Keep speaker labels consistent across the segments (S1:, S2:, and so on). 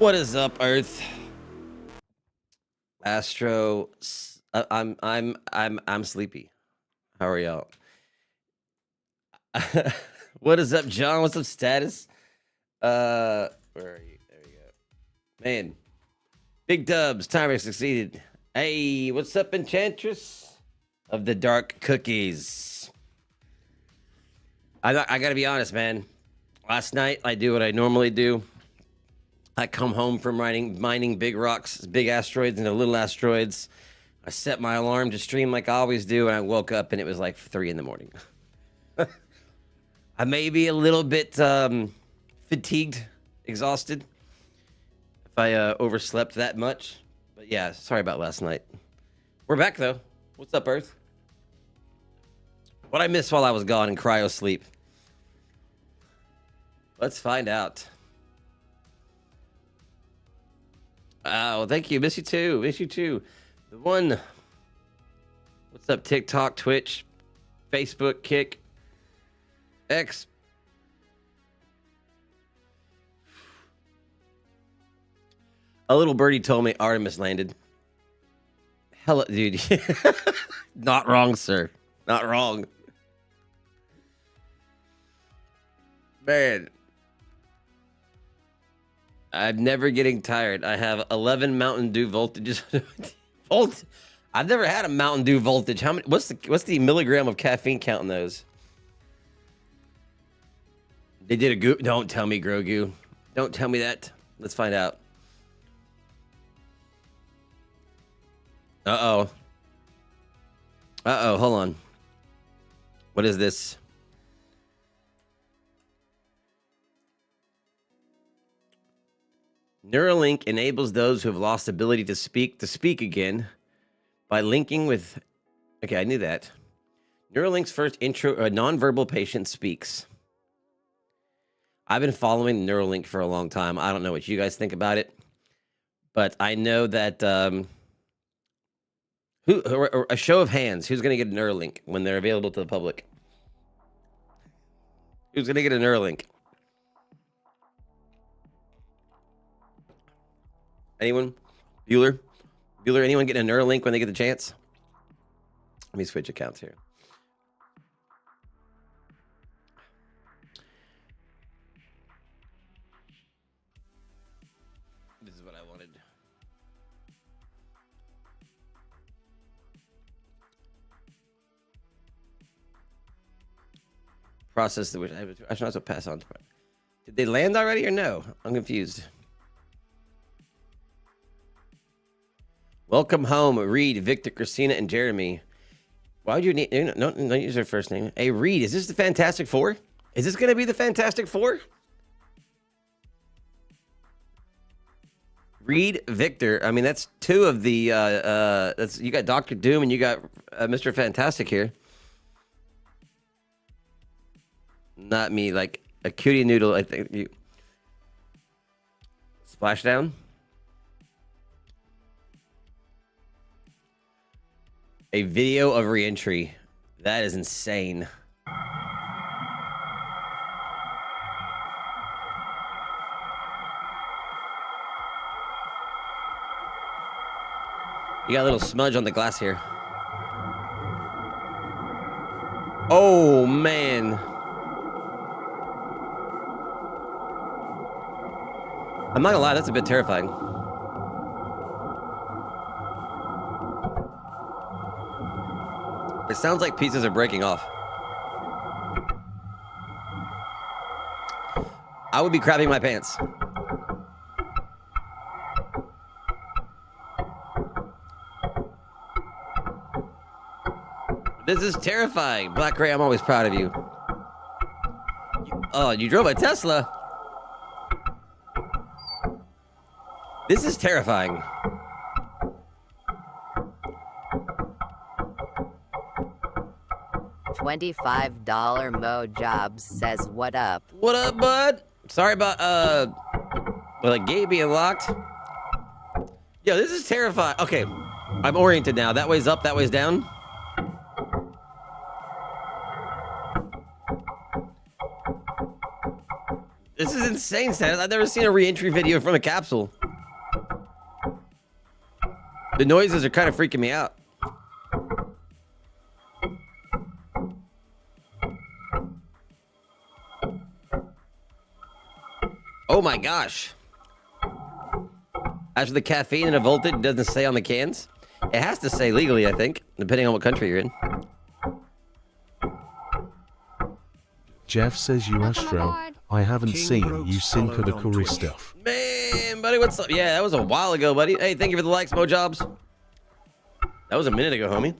S1: What is up, Earth? Astro, I'm sleepy. How are y'all? What is up, John? What's up, status? Where are you? There you go. Man, big dubs. Timer succeeded. Hey, what's up, Enchantress of the Dark Cookies? I gotta be honest, man. Last night, I do what I normally do. I come home from mining big rocks, big asteroids, into little asteroids. I set my alarm to stream like I always do, and I woke up and it was like 3 in the morning. I may be a little bit fatigued, exhausted, if I overslept that much. But yeah, sorry about last night. We're back though. What's up, Earth? What I missed while I was gone in cryo sleep? Let's find out. Oh, thank you. Miss you too. Miss you too. The one. What's up, TikTok, Twitch, Facebook, Kick, X. A little birdie told me Artemis landed. Hella, dude. Not wrong, sir. Not wrong. Man. I'm never getting tired. I have 11 Mountain Dew voltages. I've never had a Mountain Dew voltage. How many? What's the milligram of caffeine count in those? They did a goop. Don't tell me, Grogu. Don't tell me that. Let's find out. Uh-oh. Uh-oh, hold on. What is this? Neuralink enables those who have lost ability to speak again by linking with... Okay, I knew that. Neuralink's first nonverbal patient speaks. I've been following Neuralink for a long time. I don't know what you guys think about it, but I know that... a show of hands, who's going to get a Neuralink when they're available to the public? Who's going to get a Neuralink? Anyone? Bueller? Anyone getting a Neuralink when they get the chance? Let me switch accounts here. This is what I wanted. Process the which I should also pass on to it. Did they land already or no? I'm confused. Welcome home, Reed, Victor, Christina, and Jeremy. Why would you need... Don't use their first name. Hey, Reed, is this the Fantastic Four? Is this going to be the Fantastic Four? Reed, Victor. I mean, that's two of the... that's you got Dr. Doom and you got Mr. Fantastic here. Not me, like a cutie noodle, I think. You... Splashdown? A video of reentry. That is insane. You got a little smudge on the glass here. Oh, man. I'm not gonna lie, that's a bit terrifying. It sounds like pieces are breaking off. I would be crapping my pants. This is terrifying. Black Ray, I'm always proud of you. Oh, you drove a Tesla? This is terrifying.
S2: $25 Mo Jobs says, what up?
S1: What up, bud? Sorry about, well, like, gate being locked. Yo, this is terrifying. Okay, I'm oriented now. That way's up, that way's down. This is insane, Status. I've never seen a re-entry video from a capsule. The noises are kind of freaking me out. Oh my gosh. After the caffeine and a voltage, it doesn't say on the cans. It has to say legally, I think, depending on what country you're in.
S3: Jeff says you Astro. I haven't seen you Cinco de Curry stuff.
S1: Man, buddy, what's up? Yeah, that was a while ago, buddy. Hey, thank you for the likes, Mojobs. That was a minute ago, homie.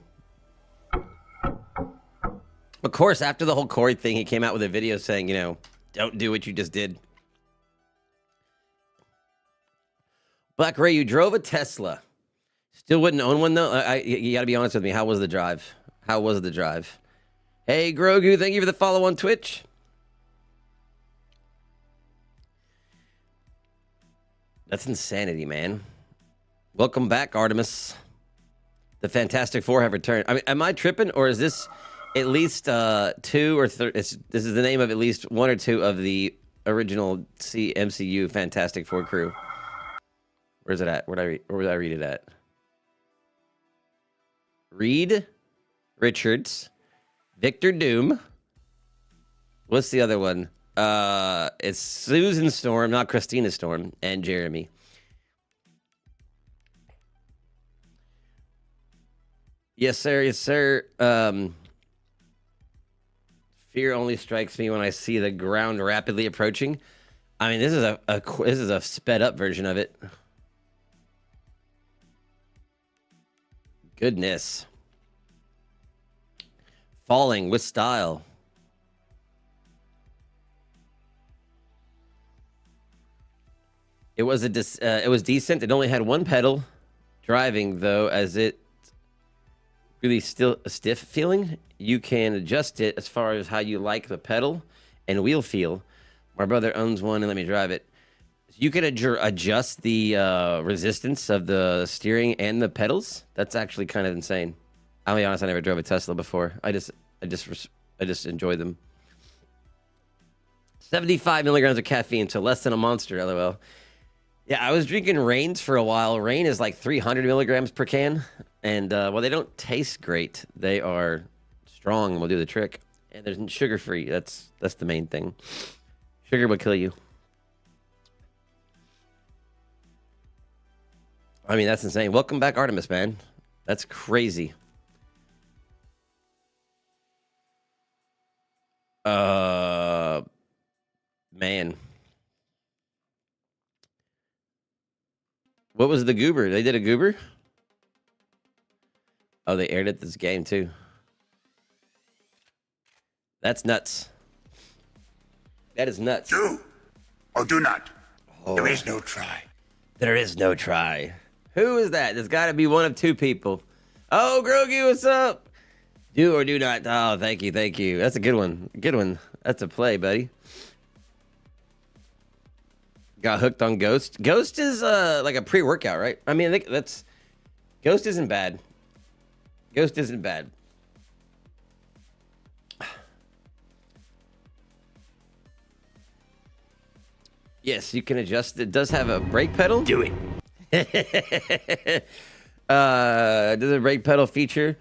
S1: Of course, after the whole Corey thing, he came out with a video saying, you know, don't do what you just did. Black Ray, you drove a Tesla. Still wouldn't own one, though? You got to be honest with me. How was the drive? How was the drive? Hey, Grogu, thank you for the follow on Twitch. That's insanity, man. Welcome back, Artemis. The Fantastic Four have returned. I mean, am I tripping, or is this at least 2 or 3? This is the name of at least 1 or 2 of the original MCU Fantastic Four crew. Where's it at? Where would I read it at? Reed Richards, Victor Doom. What's the other one? It's Susan Storm, not Christina Storm, and Jeremy. Yes, sir. Yes, sir. Fear only strikes me when I see the ground rapidly approaching. I mean, this is a sped up version of it. Goodness. Falling with style. It was decent. It only had 1 pedal. Driving though, as it really still a stiff feeling. You can adjust it as far as how you like the pedal and wheel feel. My brother owns one and let me drive it. You can adjust the resistance of the steering and the pedals. That's actually kind of insane. I'll be honest, I never drove a Tesla before. I just enjoy them. 75 milligrams of caffeine, so less than a monster, LOL. Yeah, I was drinking Reigns for a while. Reign is like 300 milligrams per can. And, well, they don't taste great. They are strong and will do the trick. And there's sugar-free. That's the main thing. Sugar will kill you. I mean, that's insane. Welcome back, Artemis, man. That's crazy. Man. What was the goober? They did a goober? Oh, they aired it this game, too. That's nuts. That is nuts.
S4: Do or do not. Oh. There is no try.
S1: There is no try. Who is that? There's got to be one of 2 people. Oh, Grogu, what's up? Do or do not. Oh, thank you, thank you. That's a good one. Good one. That's a play, buddy. Got hooked on Ghost. Ghost is like a pre-workout, right? I mean, I think that's... Ghost isn't bad. Ghost isn't bad. Yes, you can adjust. It does have a brake pedal.
S4: Do it.
S1: Does a brake pedal feature?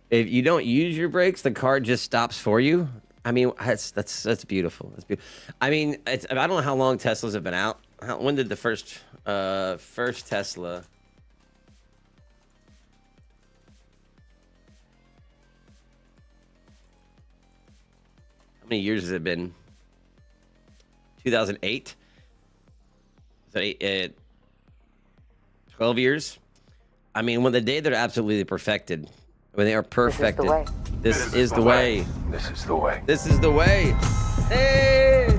S1: If you don't use your brakes, the car just stops for you. I mean, that's beautiful. That's beautiful. I mean, I don't know how long Teslas have been out. When did the first Tesla? How many years has it been? 2008. So 12 years. I mean, when the day they're absolutely perfected, when they are perfected, this is the way.
S4: This is the way.
S1: This is the way. Hey!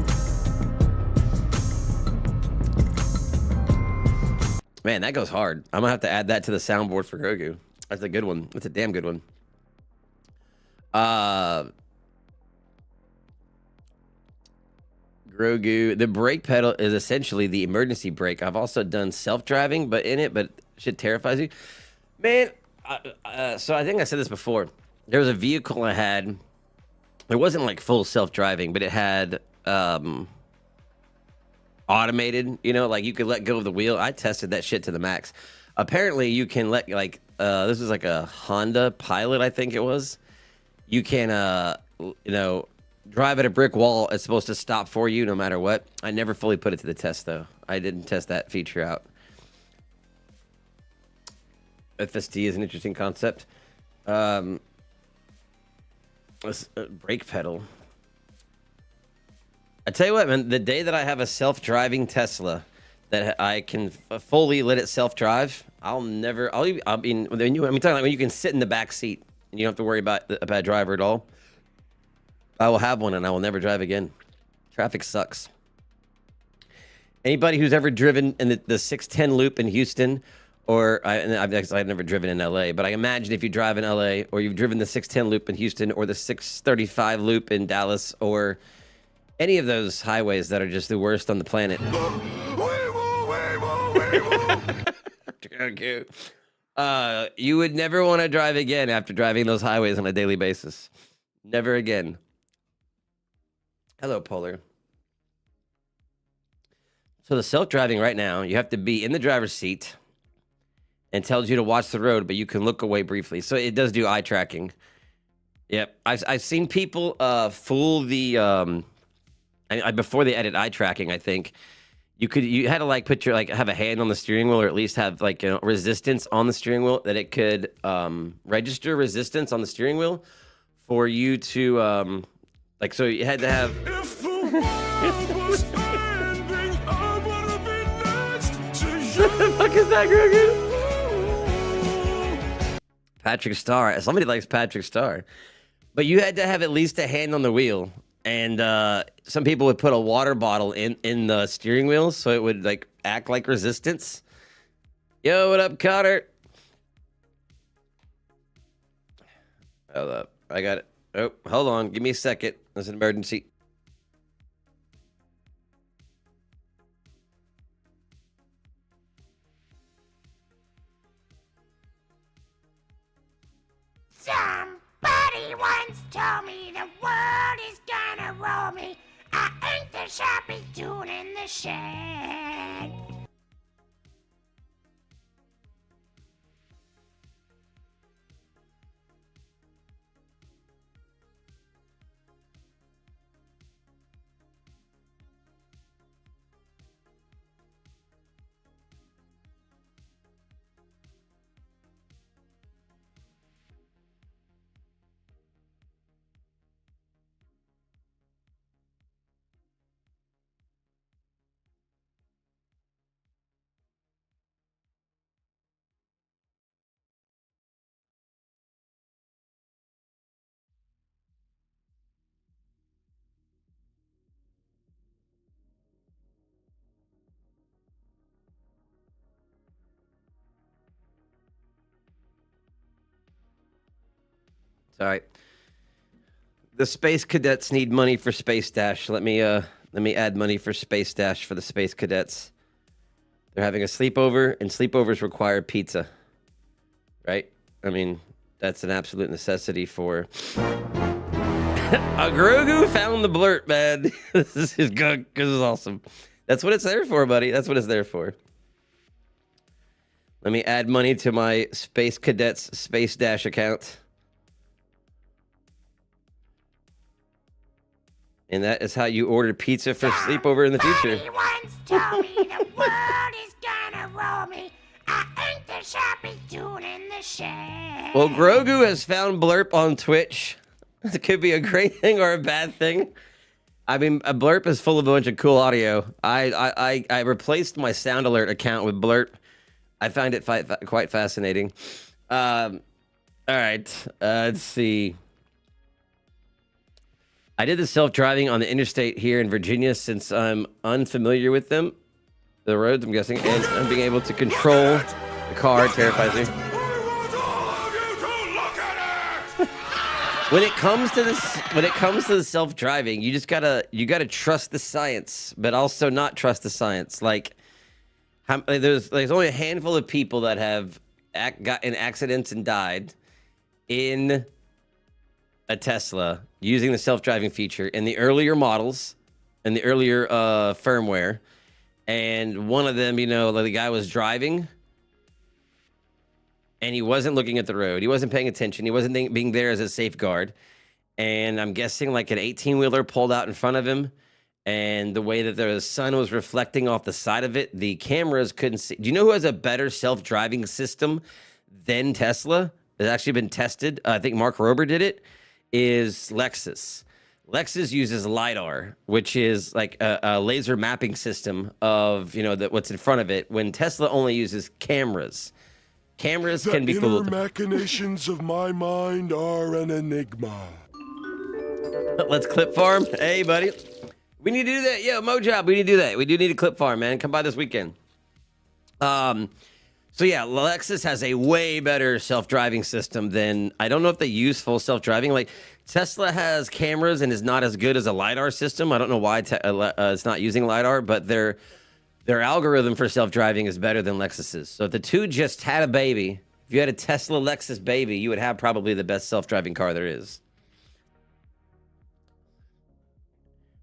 S1: Man, that goes hard. I'm gonna have to add that to the soundboard for Grogu. That's a good one. That's a damn good one. Grogu, the brake pedal is essentially the emergency brake. I've also done self-driving, but shit terrifies you. Man, so I think I said this before. There was a vehicle I had. It wasn't like full self-driving, but it had automated, you know, like you could let go of the wheel. I tested that shit to the max. Apparently you can let like this is like a Honda Pilot, I think it was. You can you know, drive at a brick wall. It's supposed to stop for you no matter what. I never fully put it to the test though. I didn't test that feature out. FSD is an interesting concept. Brake pedal. I tell you what, man, the day that I have a self-driving Tesla that I can fully let it self-drive, I mean, when you can sit in the back seat and you don't have to worry about a bad driver at all. I will have one and I will never drive again. Traffic sucks. Anybody who's ever driven in the 610 loop in Houston, or I've never driven in LA, but I imagine if you drive in LA, or you've driven the 610 loop in Houston, or the 635 loop in Dallas, or any of those highways that are just the worst on the planet. You would never want to drive again after driving those highways on a daily basis. Never again. Hello, Polar. So the self-driving right now, you have to be in the driver's seat and tells you to watch the road, but you can look away briefly. So it does do eye tracking. Yep. I've seen people fool the before they added eye tracking, I think you had to like put your have a hand on the steering wheel, or at least have like resistance on the steering wheel, that it could register resistance on the steering wheel for you to so you had to have What the fuck is that, Grogu? Patrick Star. Somebody likes Patrick Star. But you had to have at least a hand on the wheel. And some people would put a water bottle in the steering wheel so it would like act like resistance. Yo, what up, Cotter? Hold up. I got it. Oh, hold on. Give me a second. There's an emergency.
S5: Somebody once told me the world is gonna roll me. I ain't the sharpest tune in the shed.
S1: All right. The Space Cadets need money for Space Dash. Let me add money for Space Dash for the Space Cadets. They're having a sleepover, and sleepovers require pizza. Right? I mean, that's an absolute necessity for... Grogu found the blurt, man. This is good. This is awesome. That's what it's there for, buddy. That's what it's there for. Let me add money to my Space Cadets Space Dash account. And that is how you order pizza for sleepover in the future.
S5: Somebody once told me the world is gonna roll me. I ain't the sharpest tune in the shed.
S1: Well, Grogu has found Blurp on Twitch. It could be a great thing or a bad thing. I mean, a Blurp is full of a bunch of cool audio. I replaced my Sound Alert account with Blurp. I find it quite fascinating. All right, let's see. I did the self-driving on the interstate here in Virginia since I'm unfamiliar with them. The roads, I'm guessing, and I'm being able to control the car terrifies me. When it comes to the self-driving, you gotta trust the science, but also not trust the science. Like, there's only a handful of people that have got in accidents and died in a Tesla using the self-driving feature in the earlier models and the earlier firmware. And one of them, you know, like the guy was driving and he wasn't looking at the road. He wasn't paying attention. He wasn't being there as a safeguard. And I'm guessing like an 18-wheeler pulled out in front of him. And the way that the sun was reflecting off the side of it, the cameras couldn't see. Do you know who has a better self-driving system than Tesla? It's actually been tested. I think Mark Rober did it. Is Lexus. Lexus uses LiDAR, which is like a laser mapping system of, you know, what's in front of it. When Tesla only uses cameras. Cameras can be cool.
S6: The inner machinations of my mind are an enigma.
S1: Let's clip farm. Hey, buddy. We need to do that. Yo, Mojob, we need to do that. We do need a clip farm, man. Come by this weekend. So yeah, Lexus has a way better self-driving system than, I don't know if they use full self-driving. Like Tesla has cameras and is not as good as a LiDAR system. I don't know why it's not using LiDAR, but their algorithm for self-driving is better than Lexus's. So if the two just had a baby, if you had a Tesla Lexus baby, you would have probably the best self-driving car there is.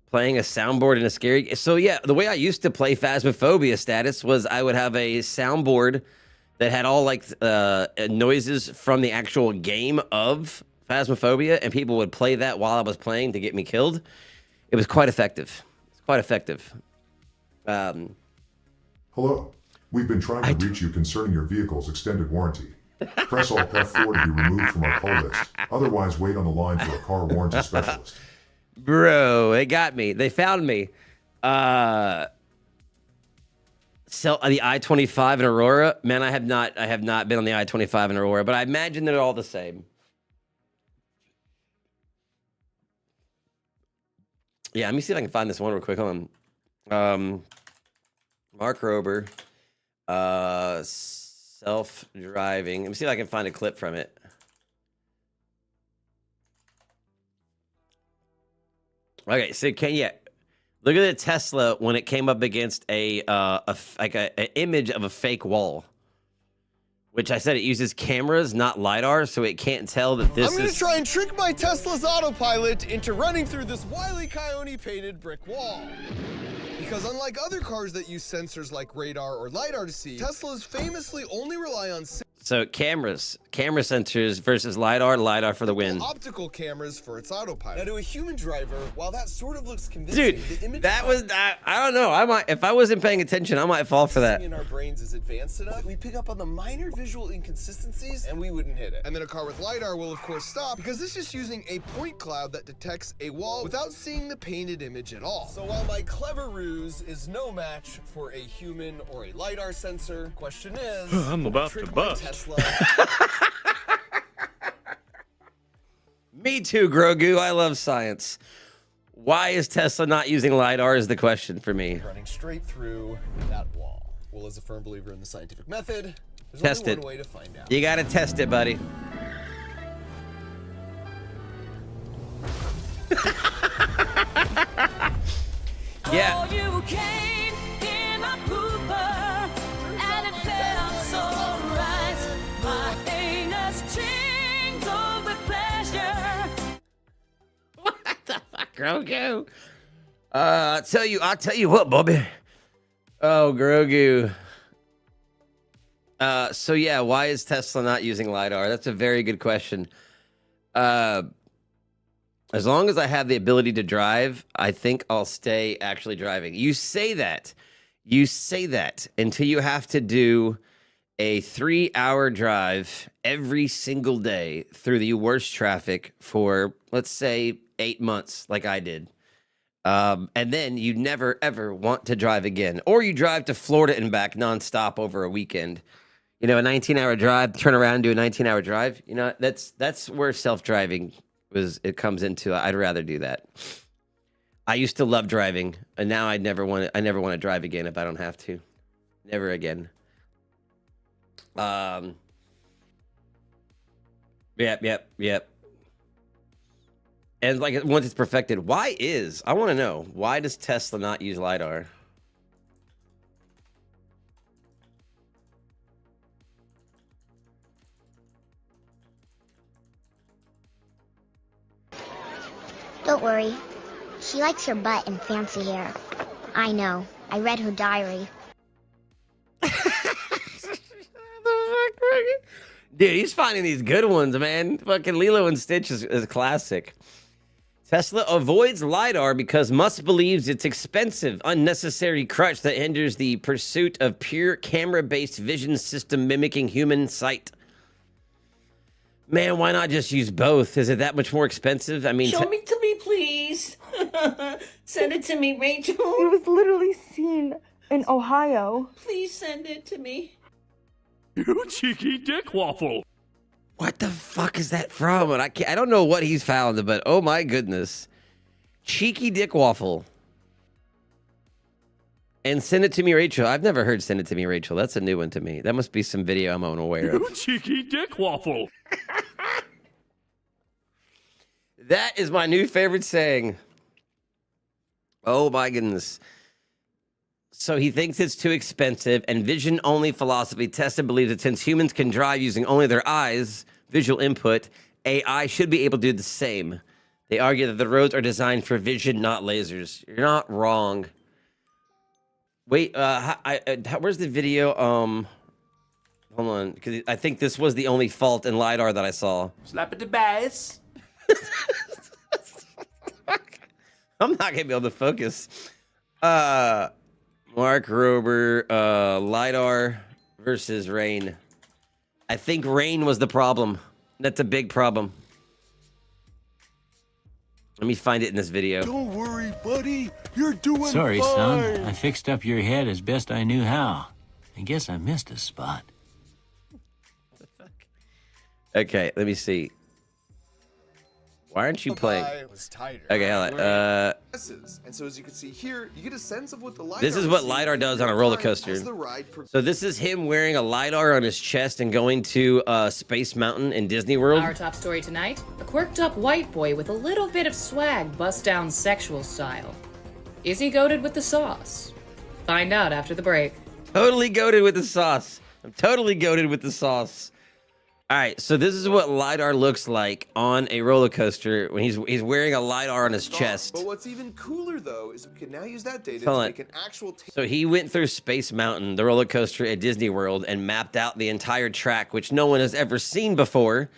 S1: Playing a soundboard in a scary... So yeah, the way I used to play Phasmophobia status was I would have a soundboard that had all like noises from the actual game of Phasmophobia, and people would play that while I was playing to get me killed. It was quite effective. It's quite effective.
S7: Hello. We've been trying to reach you concerning your vehicle's extended warranty. Press Alt F4 to be removed from our call list. Otherwise, wait on the line for a car warranty specialist.
S1: Bro, they got me. They found me. The I-25 in Aurora. Man, I have not been on the I-25 in Aurora, but I imagine they're all the same. Yeah, let me see if I can find this one real quick. Hold on. Mark Rober, self-driving. Let me see if I can find a clip from it. Okay, so look at the Tesla when it came up against an image of a fake wall, which I said it uses cameras, not LiDAR, so it can't tell that this is...
S8: I'm going to try and trick my Tesla's autopilot into running through this Wile E. Coyote painted brick wall. Because unlike other cars that use sensors like radar or LiDAR to see, Teslas famously only rely on
S1: So camera sensors versus LiDAR for the win.
S8: optical cameras for its autopilot. Now to a human driver, while that sort of looks convincing,
S1: Dude,
S8: the image
S1: that was not, I don't know. If I wasn't paying attention, I might fall for that.
S8: in our brains is advanced enough, we pick up on the minor visual inconsistencies and we wouldn't hit it. And then a car with LiDAR will of course stop because it's just using a point cloud that detects a wall without seeing the painted image at all. So while my clever ruse is no match for a human or a LiDAR sensor, question is,
S6: I'm about to bust.
S8: Tesla.
S1: Me too, Grogu. I love science. Why is Tesla not using LiDAR is the question for me.
S8: Running straight through that wall. Well, as a firm believer in the scientific method, there's
S1: Test
S8: only
S1: it.
S8: one way to find out.
S1: You gotta test it, buddy. Yeah.
S9: You came in my pooper, and it felt so right. My anus tingled with pleasure.
S1: What the fuck, Grogu? I'll tell you what, Bobby. Oh, Grogu. So yeah, why is Tesla not using LiDAR? That's a very good question. As long as I have the ability to drive, I think I'll stay actually driving. You say that until you have to do a 3-hour drive every single day through the worst traffic for, let's say, 8 months, like I did. And then you never, ever want to drive again. Or you drive to Florida and back nonstop over a weekend. You know, a 19-hour drive, turn around and do a 19-hour drive. You know, that's where self-driving it comes into. I'd rather do that. I used to love driving, and now I never want to drive again if I don't have to. Never again. Yep. And like once it's perfected, I want to know, why does Tesla not use LiDAR?
S10: Don't worry. She likes your butt and fancy hair. I know.
S5: I read her diary.
S1: Dude, he's finding these good ones, man. Fucking Lilo and Stitch is a classic. Tesla avoids LiDAR because Musk believes it's expensive, unnecessary crutch that hinders the pursuit of pure camera-based vision system mimicking human sight. Man, why not just use both? Is it that much more expensive? I mean,
S9: Show me to me, please. Send it to me, Rachel.
S10: It was literally seen in Ohio.
S9: Please send it to me.
S6: You cheeky dick waffle.
S1: what the fuck is that from? And I don't know what he's found, but oh my goodness. Cheeky dick waffle. And send it to me, Rachel. I've never heard send it to me, Rachel. That's a new one to me. That must be some video I'm unaware of.
S6: You cheeky dick waffle.
S1: That is my new favorite saying. Oh my goodness. So he thinks it's too expensive, and vision-only philosophy Tesla believes that since humans can drive using only their eyes, visual input, AI should be able to do the same. They argue that the roads are designed for vision, not lasers. You're not wrong. Wait, where's the video? Hold on, because I think this was the only fault in LiDAR that I saw.
S6: Slap at the bass.
S1: I'm not gonna be able to focus. Mark Rober, LiDAR versus rain. I think rain was the problem. That's a big problem. Let me find it in this video.
S6: Don't worry, buddy. You're doing
S11: Sorry,
S6: fine.
S11: son. I fixed up your head as best I knew how. I guess I missed a spot.
S1: Okay, let me see. Why aren't you playing?
S8: Was tighter.
S1: Okay, hold on.
S8: And so as you can see here, you get a sense of what the LiDAR
S1: This is what LiDAR does on a roller coaster. So this is him wearing a LiDAR on his chest and going to Space Mountain in Disney World.
S12: Our top story tonight, a quirked up white boy with a little bit of swag busts down sexual style. Is he goated with the sauce? Find out after the break.
S1: Totally goated with the sauce. I'm totally goated with the sauce. All right, so this is what LiDAR looks like on a roller coaster when he's wearing a LiDAR on his chest.
S8: But what's even cooler though is we can now use that data
S1: Hold
S8: to
S1: on.
S8: make an actual.
S1: So he went through Space Mountain, the roller coaster at Disney World, and mapped out the entire track, which no one has ever seen before,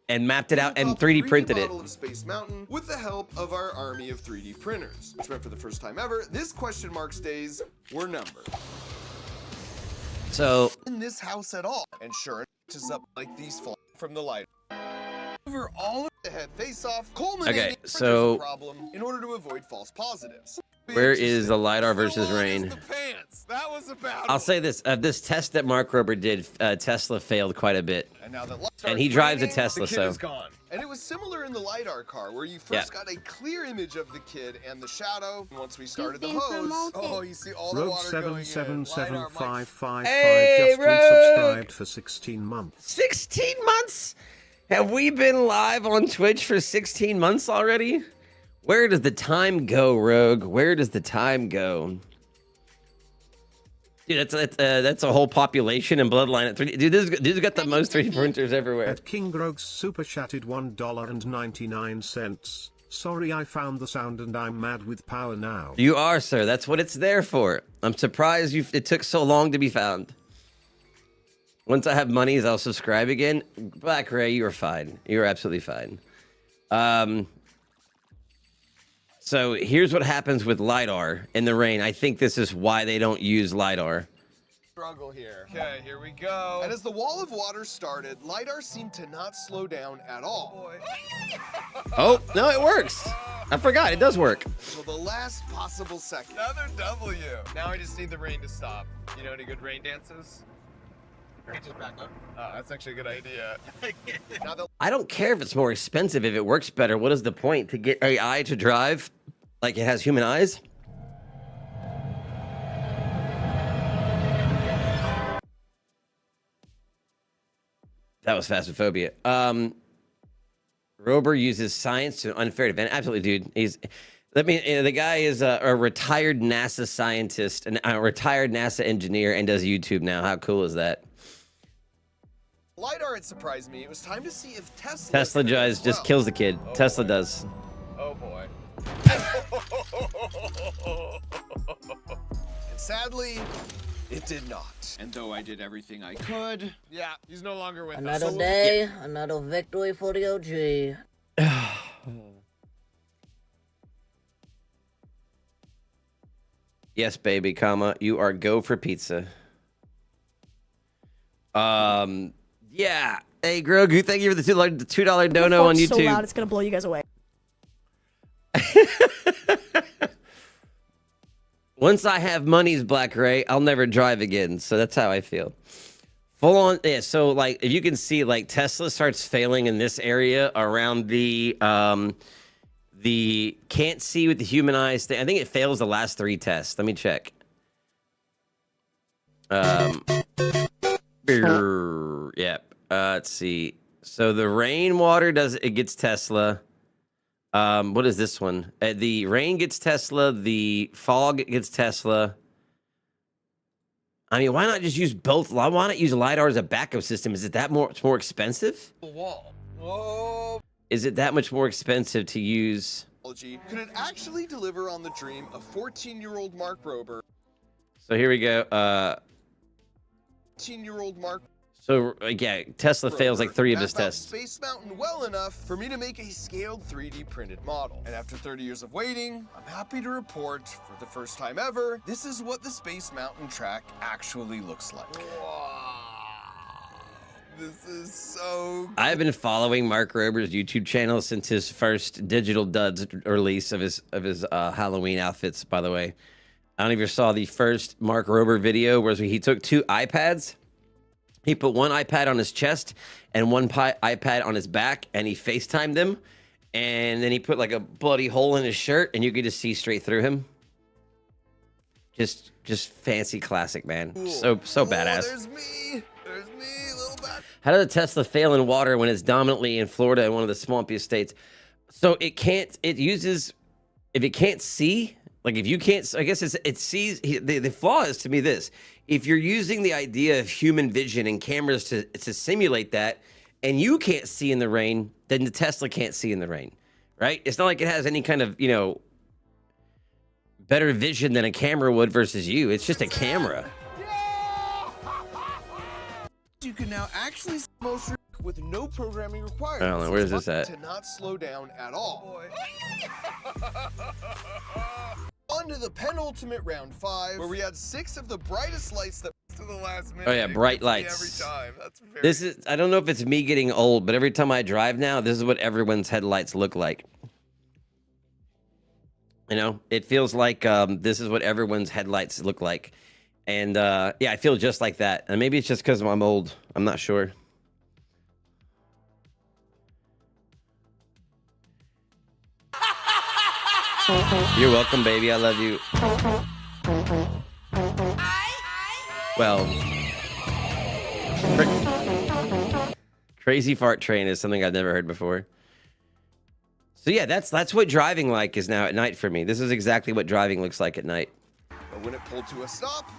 S1: and mapped it out and 3D printed it.
S8: Of Space Mountain with the help of our army of 3D printers, which meant for the first time ever, this question marks days were numbered.
S1: So
S8: In this house at all, and sure, it is up like these fly from the light. Over all of the head face-off, culminating
S1: Okay,
S8: in
S1: so-
S8: problem in order to avoid false positives.
S1: where is the LiDAR versus rain?
S8: The pants. That was about.
S1: I'll say this: this test that Mark Rober did, Tesla failed quite a bit,
S8: And now that
S1: and he drives a
S8: raining,
S1: Tesla,
S8: the kid
S1: so
S8: is gone. And it was similar in the LiDAR car, where you first got a clear image of the kid and the shadow. Once we started the
S5: been
S8: hose,
S5: promoted.
S8: oh, you see all the
S3: Rogue
S8: water going in.
S3: 777555
S1: Hey,
S3: just
S1: Rogue!
S3: resubscribed for 16 months.
S1: 16 months? Have we been live on Twitch for 16 months already? Where does the time go, Rogue? Where does the time go? Dude, that's a whole population and bloodline at 3D. Dude, this has got the most 3D printers everywhere.
S3: At King Grogs super chatted $1.99. Sorry, I found the sound and I'm mad with power now.
S1: You are, sir. That's what it's there for. I'm surprised it took so long to be found. Once I have monies, I'll subscribe again. Black Ray, you are fine. You are absolutely fine. So here's what happens with LiDAR in the rain. I think this is why they don't use LiDAR.
S8: Struggle here. Okay, here we go. And as the wall of water started, LiDAR seemed to not slow down at all.
S1: Oh, no, it works. I forgot. It does work.
S8: Until the last possible second. Another W. Now I just need the rain to stop. You know any good rain dances? Just back up. Oh, that's actually a good idea. Now the
S1: I don't care if it's more expensive. If it works better, what is the point? To get AI to drive like it has human eyes? That was Phasmophobia. Rober uses science to an unfair advantage. Absolutely, dude. The guy is a retired NASA scientist and a retired NASA engineer and does YouTube now. How cool is that?
S8: LiDAR had surprised me. It was time to see if
S1: Tesla just kills the kid.
S8: Oh,
S1: Tesla
S8: boy.
S1: does.
S8: Oh boy. And sadly, it did not. And though I did everything I could, yeah, he's no longer with us.
S13: Another day, another victory for the OG.
S1: Yes, baby, comma, you are go for pizza. Yeah. Hey, Grogu, thank you for the $2 dono on YouTube.
S10: So loud, it's gonna blow you guys away.
S1: Once I have money's Black Ray, I'll never drive again. So that's how I feel. Full on, yeah. So like, if you can see, like Tesla starts failing in this area around the can't see with the human eyes thing. I think it fails the last 3 tests. Let me check. Yeah. Let's see. So the rainwater gets Tesla. What is this one? The rain gets Tesla. The fog gets Tesla. I mean, why not just use both? Why not use LiDAR as a backup system? Is it that more expensive?
S8: Whoa.
S1: Is it that much more expensive to use?
S8: Could it actually deliver on the dream of 14-year-old Mark Rober?
S1: So here we go.
S8: 14-year-old Mark.
S1: So yeah, Tesla fails like 3 of his tests.
S8: Space Mountain well enough for me to make a scaled 3D printed model. And after 30 years of waiting, I'm happy to report, for the first time ever, this is what the Space Mountain track actually looks like. Wow. This is so cool.
S1: I've been following Mark Rober's YouTube channel since his first Digital Duds release of his Halloween outfits, by the way. I don't know if you saw the first Mark Rober video where he took 2 iPads. He put one iPad on his chest and one iPad on his back, and he FaceTimed them. And then he put like a bloody hole in his shirt, and you could just see straight through him. Just fancy classic, man. Cool. So badass.
S8: There's me, little bat.
S1: How does a Tesla fail in water when it's dominantly in Florida, one of the swampiest states? So it can't. It uses if it can't see. Like if you can't, I guess it sees. The flaw is to me this: if you're using the idea of human vision and cameras to simulate that, and you can't see in the rain, then the Tesla can't see in the rain, right? It's not like it has any kind of better vision than a camera would versus you. It's just a camera.
S8: You can now actually see most with no programming required.
S1: I don't know, where's this at?
S8: To not slow down at all. On to the penultimate round 5, where we had 6 of the brightest lights that to the last minute.
S1: Oh yeah, bright lights.
S8: Every time. That's very
S1: This is, I don't know if it's me getting old, but every time I drive now, this is what everyone's headlights look like. You know, it feels like this is what everyone's headlights look like. And yeah, I feel just like that. And maybe it's just because I'm old. I'm not sure. You're welcome, baby. I love you. Well, crazy fart train is something I've never heard before. So yeah, that's what driving like is now at night for me. This is exactly what driving looks like at night.
S8: But when it pulled to a stop.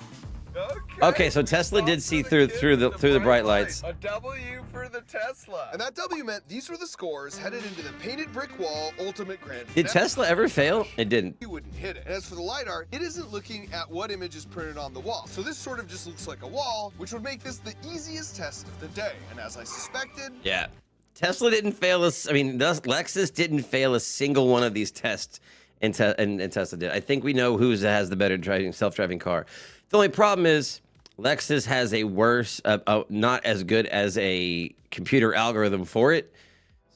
S1: Okay, so Tesla did see through the bright lights.
S8: A W for the Tesla. And that W meant these were the scores headed into the painted brick wall ultimate grand finale.
S1: Did Tesla ever fail? It didn't.
S8: You wouldn't hit it. And as for the LiDAR, it isn't looking at what image is printed on the wall. So this sort of just looks like a wall, which would make this the easiest test of the day. And as I suspected...
S1: Yeah. Tesla didn't fail us. I mean, Lexus didn't fail a single one of these tests, and Tesla did. I think we know who has the better self-driving car. The only problem is Lexus has a worse, not as good as a computer algorithm for it.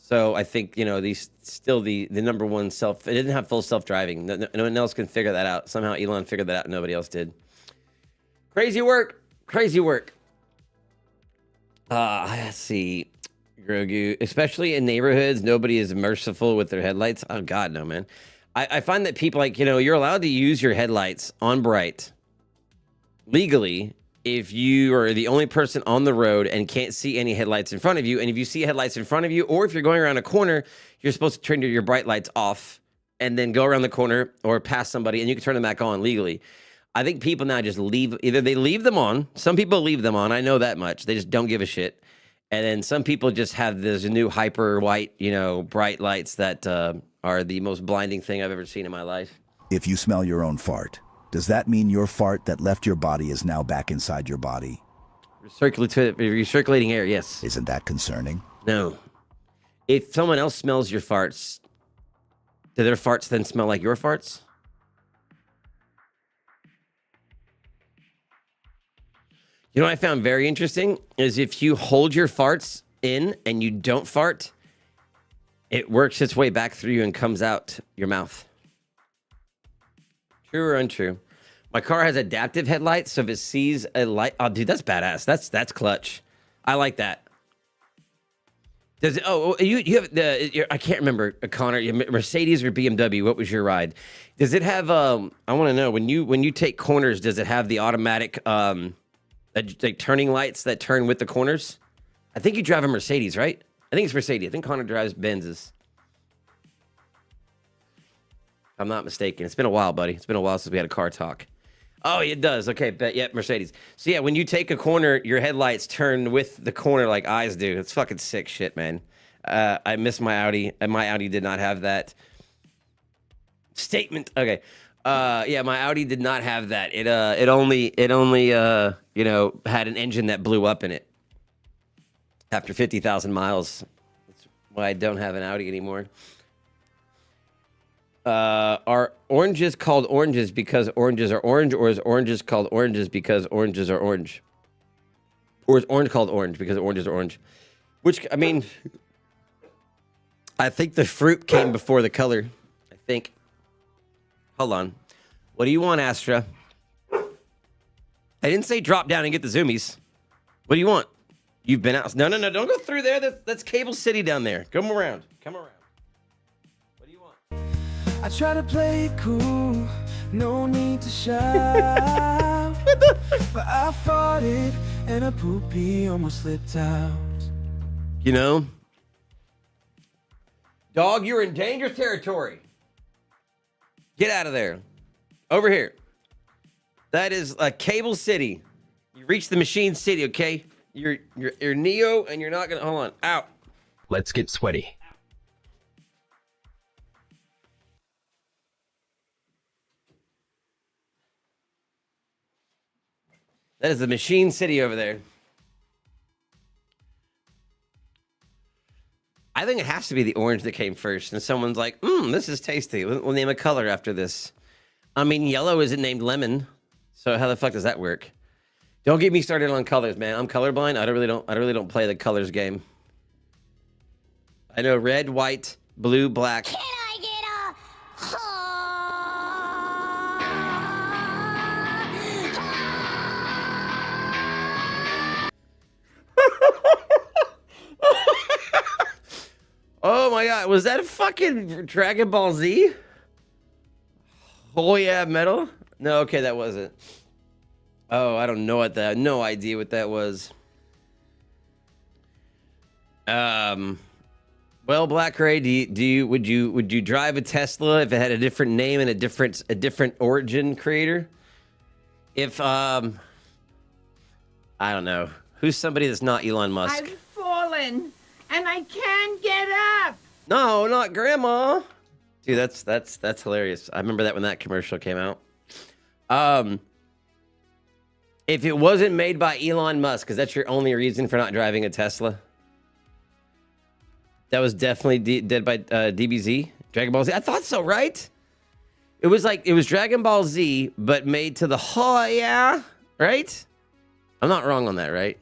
S1: So I think, these still the number one it didn't have full self-driving. No one else can figure that out. Somehow Elon figured that out. Nobody else did. Crazy work. Crazy work. Let's see. Grogu, especially in neighborhoods, nobody is merciful with their headlights. Oh God, no, man. I find that people you're allowed to use your headlights on bright legally if you are the only person on the road and can't see any headlights in front of you. And if you see headlights in front of you, or if you're going around a corner, you're supposed to turn your bright lights off and then go around the corner or pass somebody, and you can turn them back on legally. I think people now just either they leave them on. Some people leave them on. I know that much. They just don't give a shit. And then some people just have this new hyper white, bright lights that are the most blinding thing I've ever seen in my life.
S14: If you smell your own fart, Does that mean your fart that left your body is now back inside your body?
S1: Recirculating air, yes.
S14: Isn't that concerning?
S1: No. If someone else smells your farts, do their farts then smell like your farts? You know what I found very interesting is if you hold your farts in and you don't fart, it works its way back through you and comes out your mouth. True or untrue? My car has adaptive headlights, so if it sees a light, oh, dude, that's badass. That's clutch. I like that. Does it? Oh, you have the? I can't remember, Connor. Mercedes or BMW? What was your ride? Does it have? I want to know when you take corners. Does it have the automatic like turning lights that turn with the corners? I think you drive a Mercedes, right? I think it's Mercedes. I think Connor drives Benzes. If I'm not mistaken. It's been a while, buddy. It's been a while since we had a car talk. Oh, it does. Okay, but yeah, Mercedes. So yeah, when you take a corner, your headlights turn with the corner like eyes do. It's fucking sick shit, man. I miss my Audi, and my Audi did not have that statement. Okay. Yeah, my Audi did not have that. It only you know, had an engine that blew up in it after 50,000 miles. That's why I don't have an Audi anymore. Are oranges called oranges because oranges are orange, or is oranges called oranges because oranges are orange? Or is orange called orange because oranges are orange? Which, I mean, I think the fruit came before the color. I think. Hold on. What do you want, Astra? I didn't say drop down and get the zoomies. What do you want? You've been out. No, don't go through there. That's Cable City down there. Come around.
S15: I try to play it cool, no need to shout. But I farted and a poopy almost slipped out.
S1: You know, dog, you're in danger territory. Get out of there. Over here. That is Cable City. You reach the Machine City, okay? You're Neo, and you're not gonna hold on. Out.
S16: Let's get sweaty.
S1: That is the Machine City over there. I think it has to be the orange that came first. And someone's like, this is tasty. We'll name a color after this. I mean, yellow isn't named lemon. So how the fuck does that work? Don't get me started on colors, man. I'm colorblind. I really don't play the colors game. I know red, white, blue, black.
S5: Can I get
S1: Oh my god, was that a fucking Dragon Ball Z? Oh yeah, metal? No, okay, that wasn't. Oh, I don't know what that. No idea what that was. Well, Black Ray, would you drive a Tesla if it had a different name and a different origin creator? If I don't know, who's somebody that's not Elon Musk?
S17: I've fallen and I can't get up.
S1: No, not Grandma. Dude, that's hilarious. I remember that when that commercial came out. If it wasn't made by Elon Musk, because that's your only reason for not driving a Tesla. That was definitely did by DBZ, Dragon Ball Z. I thought so, right? It was Dragon Ball Z, but made to the yeah, right? I'm not wrong on that, right?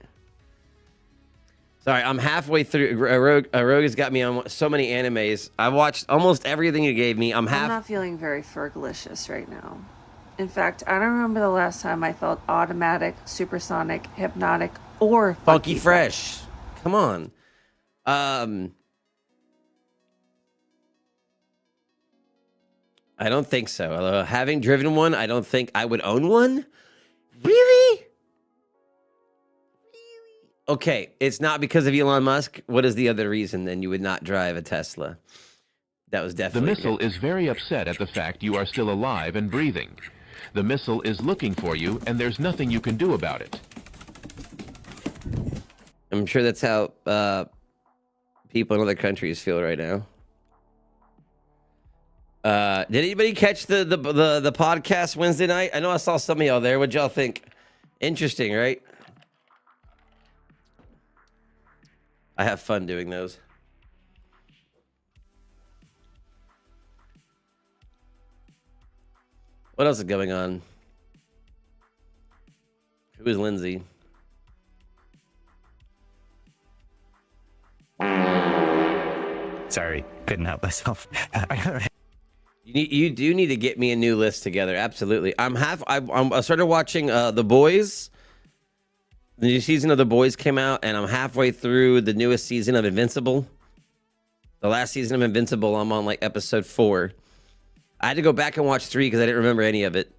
S1: Sorry, I'm halfway through. Rogue has got me on so many animes. I've watched almost everything you gave me. I'm
S10: not feeling very fergalicious right now. In fact, I don't remember the last time I felt automatic, supersonic, hypnotic, or
S1: funky fresh. Come on. I don't think so. Although having driven one, I don't think I would own one. Really? Okay, it's not because of Elon Musk. What is the other reason then you would not drive a Tesla? That was
S18: The
S1: definitely
S18: missile is very upset at the fact you are still alive and breathing. The missile is looking for you, and there's nothing you can do about it.
S1: I'm sure that's how people in other countries feel right now. Did anybody catch the podcast Wednesday night? I know I saw some of y'all there. What'd y'all think? Interesting, right? I have fun doing those. What else is going on? Who is Lindsay?
S19: Sorry, couldn't help myself.
S1: You do need to get me a new list together. Absolutely. I started watching The Boys. The new season of The Boys came out, and I'm halfway through the newest season of Invincible. The last season of Invincible, I'm on like episode 4. I had to go back and watch 3 because I didn't remember any of it.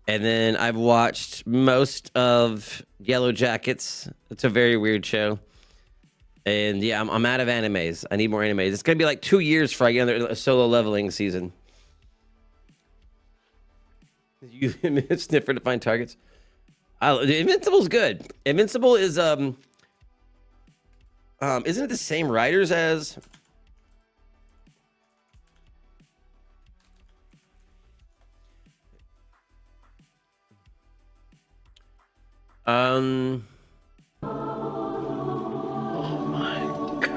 S1: And then I've watched most of Yellow Jackets. It's a very weird show. And yeah, I'm out of animes. I need more animes. It's going to be like 2 years for I get another solo leveling season. You sniffer to find targets. Invincible's good. Invincible is isn't it the same writers as Oh my god.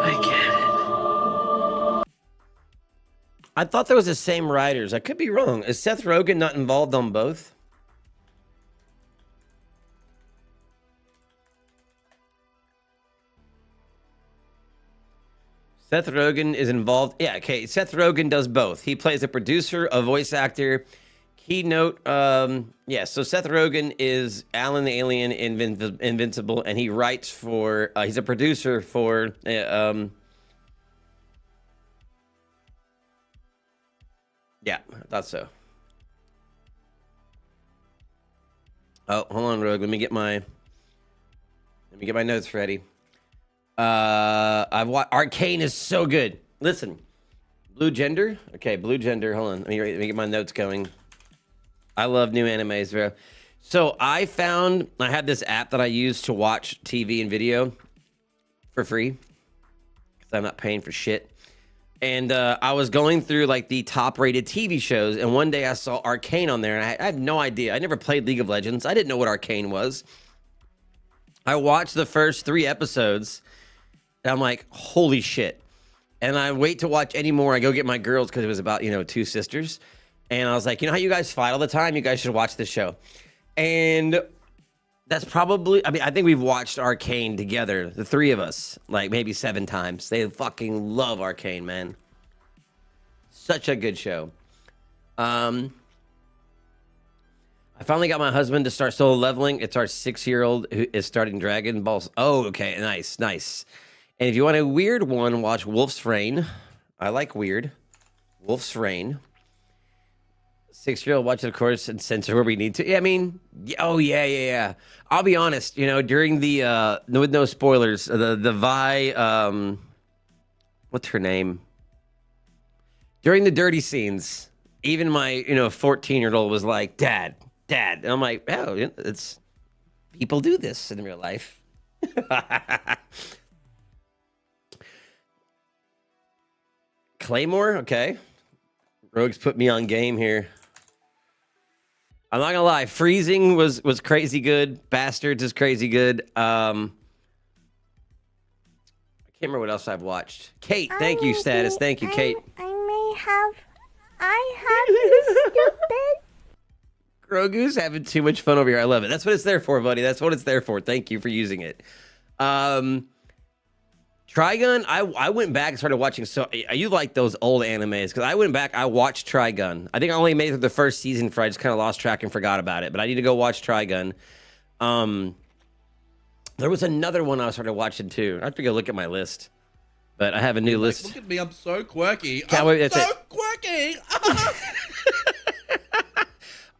S1: I get it. I thought there was the same writers. I could be wrong. Is Seth Rogen not involved on both? Seth Rogen is involved. Yeah, okay. Seth Rogen does both. He plays a producer, a voice actor. Keynote, yeah, so Seth Rogen is Alan the Alien in Invincible, and he writes for, he's a producer for, yeah, I thought so. Oh, hold on, Rogue, let me get my notes ready. I've watched, Arcane is so good. Listen, Blue Gender, okay, Blue Gender, hold on, let me get my notes going. I love new animes, bro. So I had this app that I use to watch TV and video for free because I'm not paying for shit. And I was going through like the top rated TV shows. And one day I saw Arcane on there and I had no idea. I never played League of Legends. I didn't know what Arcane was. I watched the first 3 episodes and I'm like, holy shit. And I wait to watch any more. I go get my girls because it was about, 2 sisters. And I was like, how you guys fight all the time? You guys should watch this show. And that's probably, I think we've watched Arcane together, the 3 of us, like maybe 7 times. They fucking love Arcane, man. Such a good show. I finally got my husband to start solo leveling. It's our 6-year-old who is starting Dragon Balls. Oh, okay, nice. And if you want a weird one, watch Wolf's Rain. I like weird. Wolf's Rain. 6-year-old watch it, of course, and censor where we need to. Yeah, yeah. I'll be honest, during the with no spoilers, the Vi, what's her name? During the dirty scenes, even my 14-year-old was like, Dad, and I'm like, oh, it's people do this in real life. Claymore, okay. Rogue's put me on game here. I'm not gonna lie, Freezing was crazy good. Bastards is crazy good. I can't remember what else I've watched. Kate, thank you, Status. Thank you, Kate.
S5: I have stupid.
S1: Grogu's having too much fun over here. I love it. That's what it's there for, buddy. That's what it's there for. Thank you for using it. Trigun, I went back and started watching. So you like those old animes? Because I went back, I watched Trigun. I think I only made it through the first season for I just kind of lost track and forgot about it. But I need to go watch Trigun. There was another one I started watching too. I have to go look at my list. But I have a new list.
S20: Look at me, I'm so quirky.
S1: Quirky.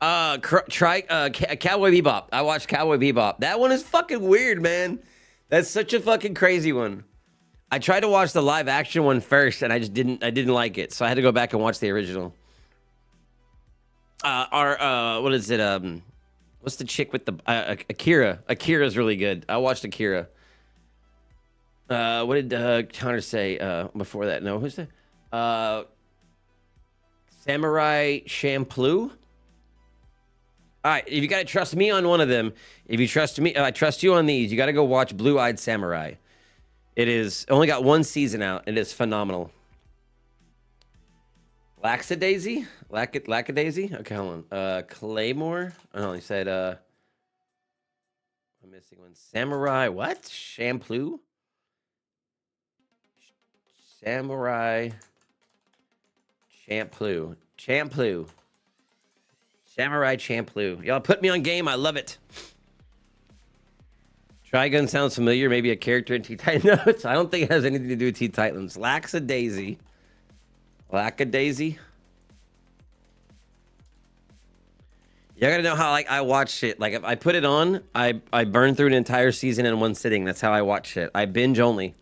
S1: Cowboy Bebop. I watched Cowboy Bebop. That one is fucking weird, man. That's such a fucking crazy one. I tried to watch the live action one first, and I didn't like it, so I had to go back and watch the original. What is it? What's the chick with the Akira? Akira's really good. I watched Akira. What did Connor say before that? No, who's that? Samurai Champloo. All right, if you got to trust me on one of them, if you trust me, I trust you on these. You got to go watch Blue Eyed Samurai. It is only got one season out. It is phenomenal. Lackadaisy? Lackadaisy? Okay, hold on. Claymore? Oh, he said, I'm missing one. Samurai, what? Champloo? Samurai Champloo. Champloo. Samurai Champloo. Y'all put me on game. I love it. Trigun sounds familiar. Maybe a character in T-Titan. No, I don't think it has anything to do with T-Titans. Lackadaisy. Lackadaisy. You gotta know how I watch shit. Like if I put it on, I burn through an entire season in one sitting. That's how I watch shit. I binge only.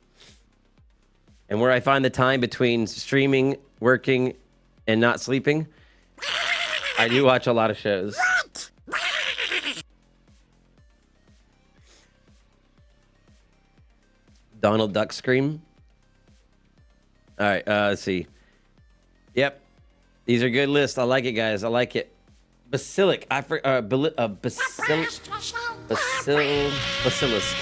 S1: And where I find the time between streaming, working, and not sleeping, I do watch a lot of shows. Donald Duck Scream. All right, let's see. Yep, these are good lists. I like it, guys. I like it. Basilisk. Basilisk.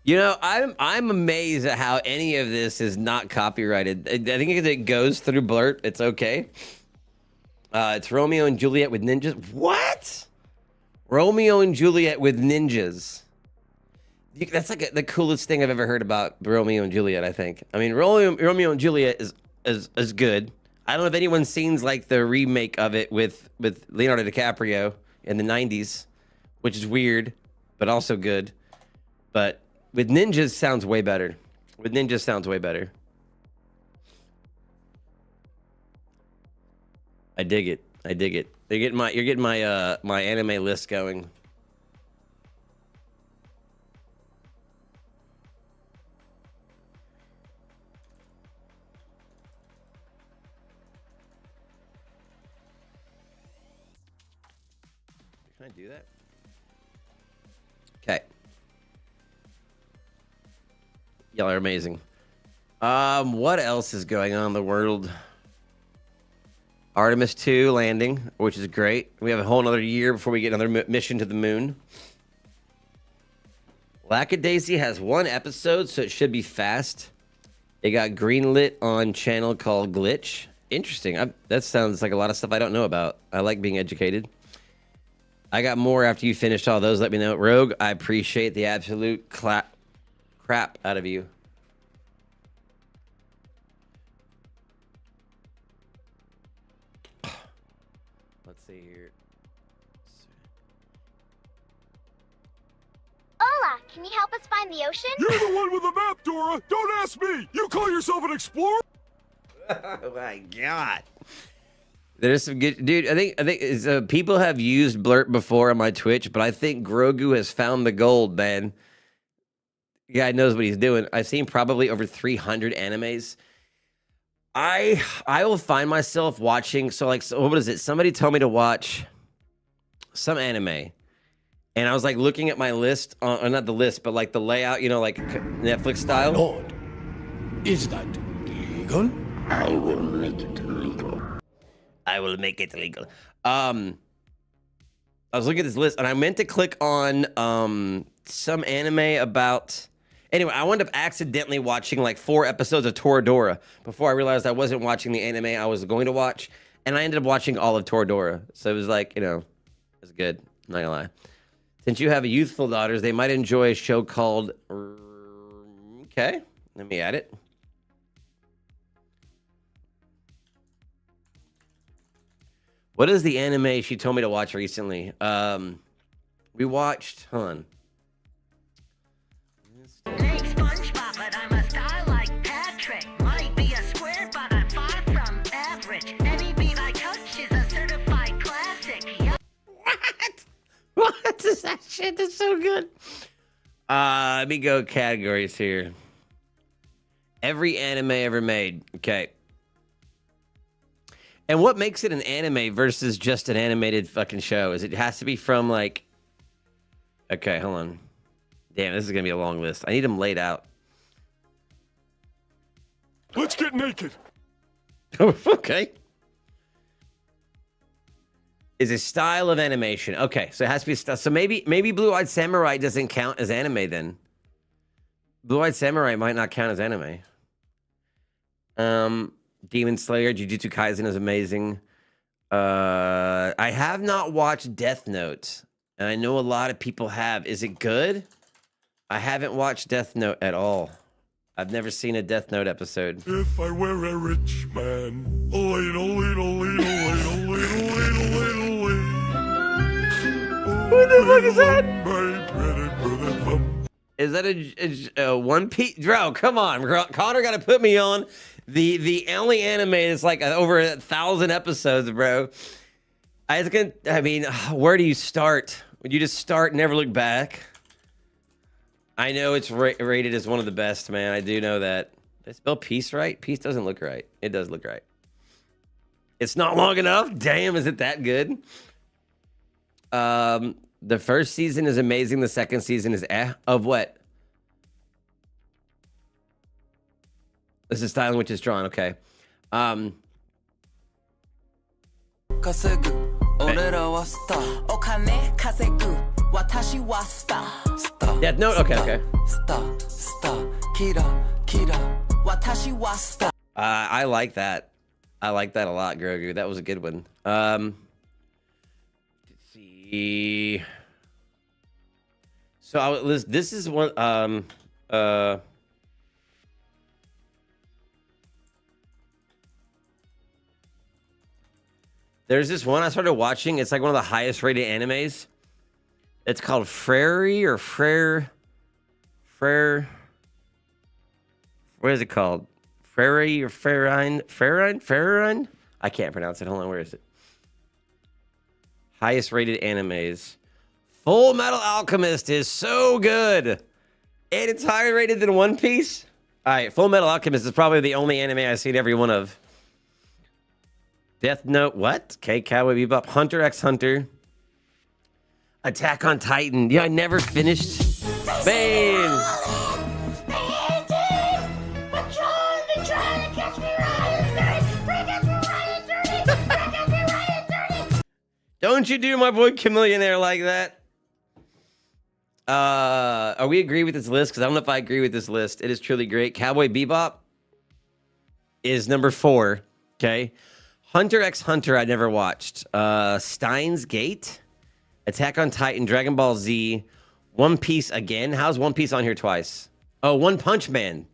S1: You know, I'm amazed at how any of this is not copyrighted. I think if it goes through Blurt, it's okay. It's Romeo and Juliet with ninjas. What? Romeo and Juliet with ninjas. That's like the coolest thing I've ever heard about Romeo and Juliet, I think. I mean, Romeo and Juliet is good. I don't know if anyone's seen like the remake of it with Leonardo DiCaprio in the 90s, which is weird, but also good. But with ninjas sounds way better. With ninjas sounds way better. I dig it. I dig it. You're getting my my anime list going. Can I do that? Okay. Y'all are amazing. What else is going on in the world? Artemis 2 landing, which is great. We have a whole another year before we get another mission to the moon. Lackadaisy has one episode, so it should be fast. It got greenlit on channel called Glitch. Interesting. That sounds like a lot of stuff I don't know about. I like being educated. I got more after you finished all those. Let me know. Rogue, I appreciate the absolute crap out of you. Let's see here.
S19: Hola, can you help us find the ocean?
S6: You're the one with the map, Dora! Don't ask me! You call yourself an explorer?
S1: Oh my god. There's some good dude. I think people have used Blurt before on my Twitch, but I think Grogu has found the gold, man. The guy knows what he's doing. I've seen probably over 300 animes. I will find myself watching. So what is it? Somebody told me to watch some anime, and I was like looking at my list, not the list, but like the layout, you know, like Netflix style.
S6: Lord, is that legal?
S4: I will make it legal.
S1: I will make it legal. I was looking at this list, and I meant to click on some anime about. Anyway, I wound up accidentally watching like 4 episodes of Toradora before I realized I wasn't watching the anime I was going to watch, and I ended up watching all of Toradora. So it was like, you know, it was good. I'm not gonna lie. Since you have youthful daughters, they might enjoy a show called. Okay, let me add it. What is the anime she told me to watch recently? We watched. Hold on.
S9: SpongeBob, but I'm a star like Patrick. Might be a square, but I'm far from average. Any beat I touch is a certified classic.
S1: What is that shit? That's so good. Let me go categories here. Every anime ever made. Okay. And what makes it an anime versus just an animated fucking show? Is it has to be from like... Okay, hold on. Damn, this is going to be a long list. I need them laid out.
S6: Let's get naked.
S1: Okay. Is a style of animation. Okay, so it has to be... So maybe Blue-Eyed Samurai doesn't count as anime then. Blue-Eyed Samurai might not count as anime. Demon Slayer, Jujutsu Kaisen is amazing. I have not watched Death Note, and I know a lot of people have. Is it good? I haven't watched Death Note at all. I've never seen a Death Note episode.
S6: If I were a rich man, a ladle, ladle, ladle, ladle, ladle, ladle, ladle, ladle.
S1: What the fuck is that?
S6: My pretty, pretty thumb.
S1: Is that a One Piece? Bro, come on. Connor got to put me on. The only anime is like over 1,000 episodes, bro. I mean, where do you start? Would you just start and never look back? I know it's rated as one of the best, man. I do know that. Did I spell peace right? Peace doesn't look right. It does look right. It's not long enough? Damn, is it that good? The first season is amazing. The second season is of what? This is style in which it's drawn. Okay. Death Note. Okay. I like that. I like that a lot, Grogu. That was a good one. Let's see. So this is one. There's this one I started watching. It's like one of the highest rated animes. It's called Frere or Frere. What is it called? Frere or Farine? I can't pronounce it. Hold on, where is it? Highest rated animes. Full Metal Alchemist is so good. And it's higher rated than One Piece. All right, Full Metal Alchemist is probably the only anime I've seen every one of. Death Note, what? Okay, Cowboy Bebop, Hunter x Hunter, Attack on Titan. Yeah, I never finished. Bane. Don't you do my boy Chameleonaire like that? Are we agree with this list? Because I don't know if I agree with this list. It is truly great. Cowboy Bebop is number 4. Okay. Hunter x Hunter I never watched. Steins Gate, Attack on Titan, Dragon Ball Z, One Piece again. How's One Piece on here twice? Oh, One Punch Man.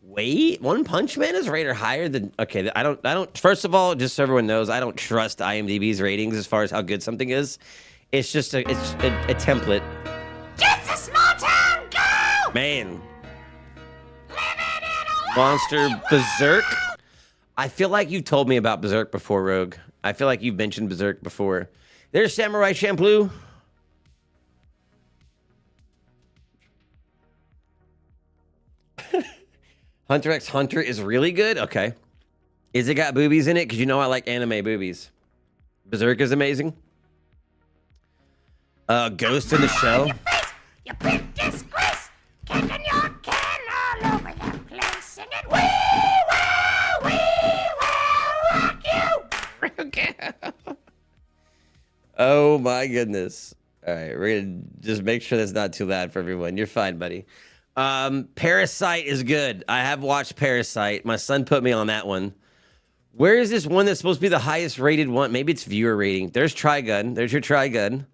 S1: Wait, One Punch Man is rated higher than... Okay, I don't... First of all, just so everyone knows, I don't trust IMDb's ratings as far as how good something is. It's just a template.
S5: Just a small town girl!
S1: Man. Monster Berserk. I feel like you've told me about Berserk before, Rogue. I feel like you've mentioned Berserk before. There's Samurai Champloo. Hunter x Hunter is really good? Okay. Is it got boobies in it? Because you know I like anime boobies. Berserk is amazing. Ghost in the Shell.
S5: You big disgrace! Kicking your can all over the place, singing, "We will rock you!"
S1: Oh my goodness. All right, we're gonna just make sure that's not too loud for everyone. You're fine, buddy. Parasite is good. I have watched Parasite. My son put me on that one. Where is this one that's supposed to be the highest rated one? Maybe it's viewer rating. There's Trigun. There's your Trigun.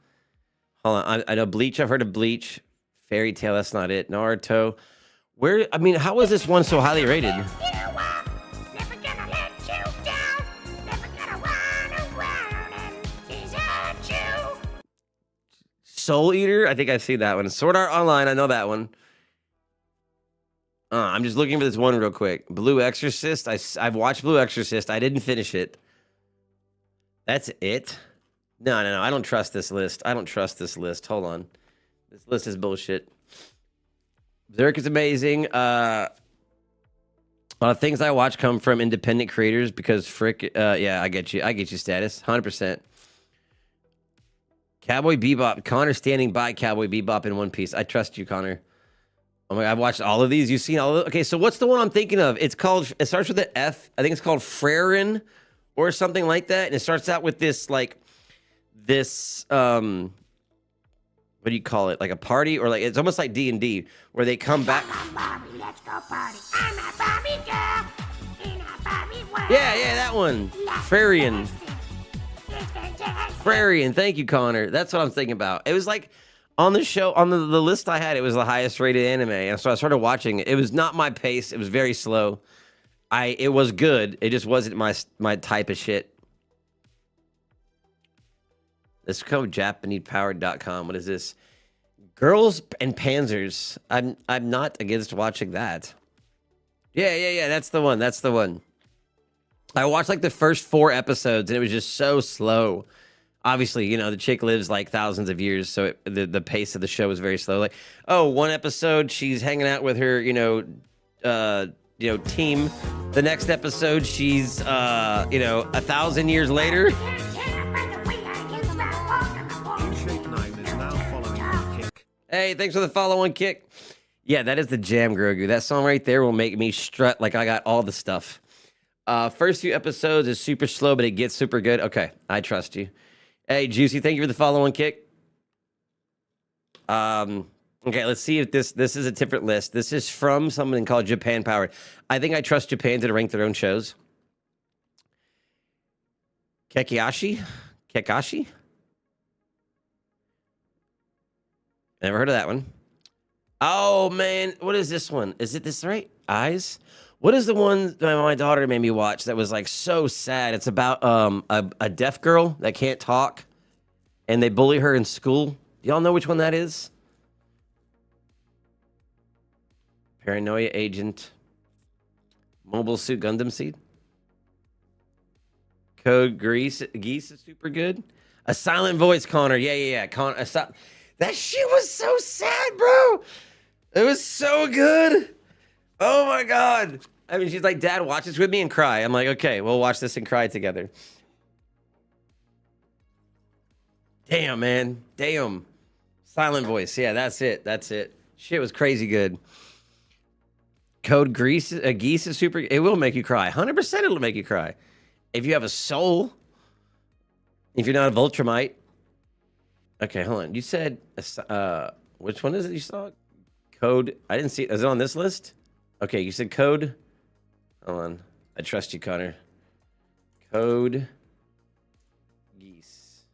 S1: Hold on. I know Bleach. I've heard of Bleach. Fairy Tail. That's not it. Naruto. Where? I mean, how is this one so highly rated? Soul Eater. I think I've seen that one. Sword Art Online. I know that one. I'm just looking for this one real quick. Blue Exorcist. I've watched Blue Exorcist. I didn't finish it. That's it? No. I don't trust this list. I don't trust this list. Hold on. This list is bullshit. Berserk is amazing. A lot of things I watch come from independent creators because frick, yeah, I get you, status, 100%. Cowboy Bebop, Connor standing by Cowboy Bebop in One Piece. I trust you, Connor. Oh my, I've watched all of these. You've seen all of them? Okay, so what's the one I'm thinking of? It starts with an F. I think it's called Frerin or something like that. And it starts out with this, what do you call it? Like a party, or like it's almost like D&D where they come back.
S5: Come on, Barbie, let's go party. I'm a Barbie girl in a Barbie world.
S1: Yeah, that one. Frarian. Frarian. Thank you, Connor. That's what I'm thinking about. It was like on the show, on the list I had, it was the highest rated anime. And so I started watching it. It was not my pace. It was very slow. It was good. It just wasn't my type of shit. Let's go JapanesePowered.com. What is this? Girls and Panzers. I'm not against watching that. Yeah. That's the one. That's the one. I watched like the first 4 episodes and it was just so slow. Obviously, you know, the chick lives like thousands of years, so the pace of the show was very slow. Like, oh, one episode she's hanging out with her, team. The next episode she's 1,000 years later. Hey, thanks for the follow on Kick. Yeah, that is the jam, Grogu. That song right there will make me strut like I got all the stuff. First few episodes is super slow, but it gets super good. Okay, I trust you. Hey, Juicy, thank you for the follow on Kick. Okay, let's see if this is a different list. This is from something called Japan Powered. I think I trust Japan to rank their own shows. Kekashi? Never heard of that one. Oh, man. What is this one? Is it this right? Eyes? What is the one that my daughter made me watch that was like so sad? It's about a deaf girl that can't talk and they bully her in school. Y'all know which one that is? Paranoia Agent. Mobile Suit Gundam Seed. Code Geese is super good. A Silent Voice, Connor. Yeah. That shit was so sad, bro. It was so good. Oh my God. I mean, she's like, Dad, watch this with me and cry. I'm like, okay, we'll watch this and cry together. Damn, man. Damn. Silent Voice. Yeah, that's it. Shit was crazy good. Code Geese is super. It will make you cry. 100% it'll make you cry. If you have a soul. If you're not a Voltramite. Okay, hold on. You said, which one is it you saw? Code. I didn't see it. Is it on this list? Okay, you said Code. Hold on. I trust you, Connor. Code Geese.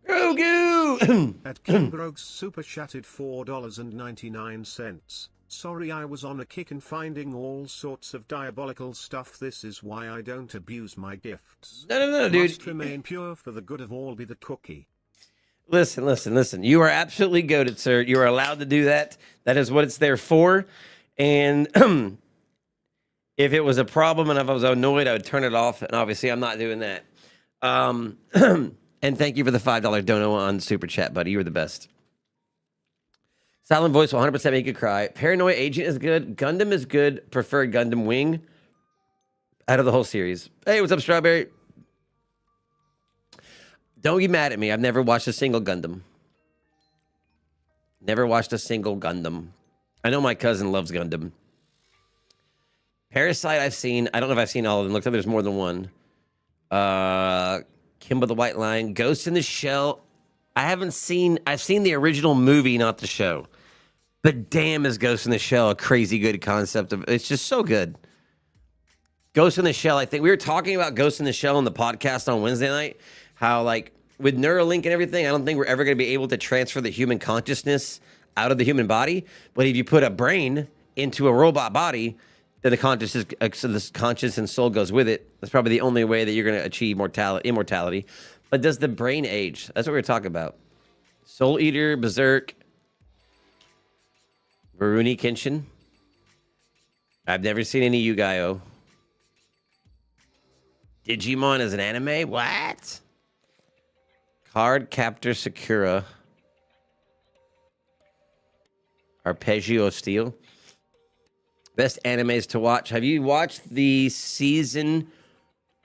S1: Grogu!
S20: At King Grogs super chatted $4.99. Sorry, I was on a kick and finding all sorts of diabolical stuff. This is why I don't abuse my gifts.
S1: No, dude.
S20: Must remain pure for the good of all. Be the cookie.
S1: Listen. You are absolutely goated, sir. You are allowed to do that. That is what it's there for. And if it was a problem and if I was annoyed, I would turn it off. And obviously, I'm not doing that. And thank you for the $5 dono on Super Chat, buddy. You were the best. Silent Voice will 100% make you cry. Paranoia Agent is good. Gundam is good. Preferred Gundam Wing out of the whole series. Hey, what's up, Strawberry? Don't get mad at me. I've never watched a single Gundam. Never watched a single Gundam. I know my cousin loves Gundam. Parasite I've seen. I don't know if I've seen all of them. Looks like there's more than one. Kimba the White Lion. Ghost in the Shell. I've seen the original movie, not the show. But damn, is Ghost in the Shell a crazy good concept. It's just so good. Ghost in the Shell, I think we were talking about Ghost in the Shell on the podcast on Wednesday night. How, like, with Neuralink and everything, I don't think we're ever going to be able to transfer the human consciousness out of the human body. But if you put a brain into a robot body, then the conscious and soul goes with it. That's probably the only way that you're going to achieve immortality. But does the brain age? That's what we're talking about. Soul Eater, Berserk, Rurouni Kenshin. I've never seen any Yu-Gi-Oh! Digimon as an anime? What? Card Captor Sakura. Arpeggio Steel. Best animes to watch. Have you watched the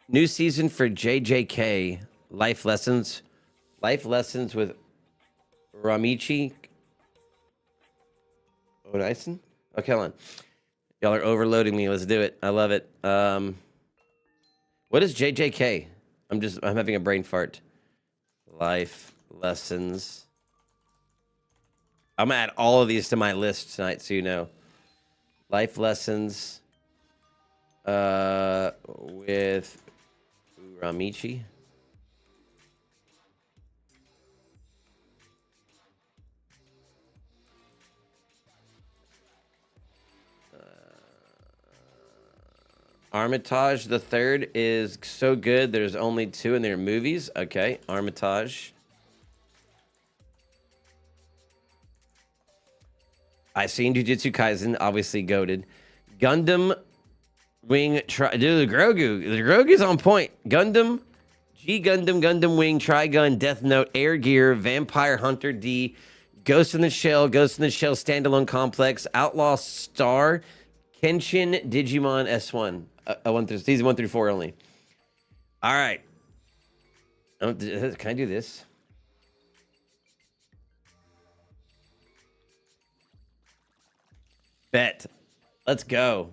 S1: new season for JJK, Life Lessons? Life Lessons with Ramichi Odaisen? Okay, hold on. Y'all are overloading me. Let's do it. I love it. What is JJK? I'm having a brain fart. Life Lessons. I'm gonna add all of these to my list tonight, so you know. Life Lessons with Ramichi. Armitage the Third is so good. There's only 2 and they're movies. Okay, Armitage. I've seen Jujutsu Kaisen, obviously goated. Gundam Wing, dude, the Grogu's on point. Gundam, Gundam Wing, Trigun, Death Note, Air Gear, Vampire Hunter D, Ghost in the Shell Standalone Complex, Outlaw Star, Kenshin, Digimon S1. Season 1 through 4 only. All right. Can I do this? Bet. Let's go.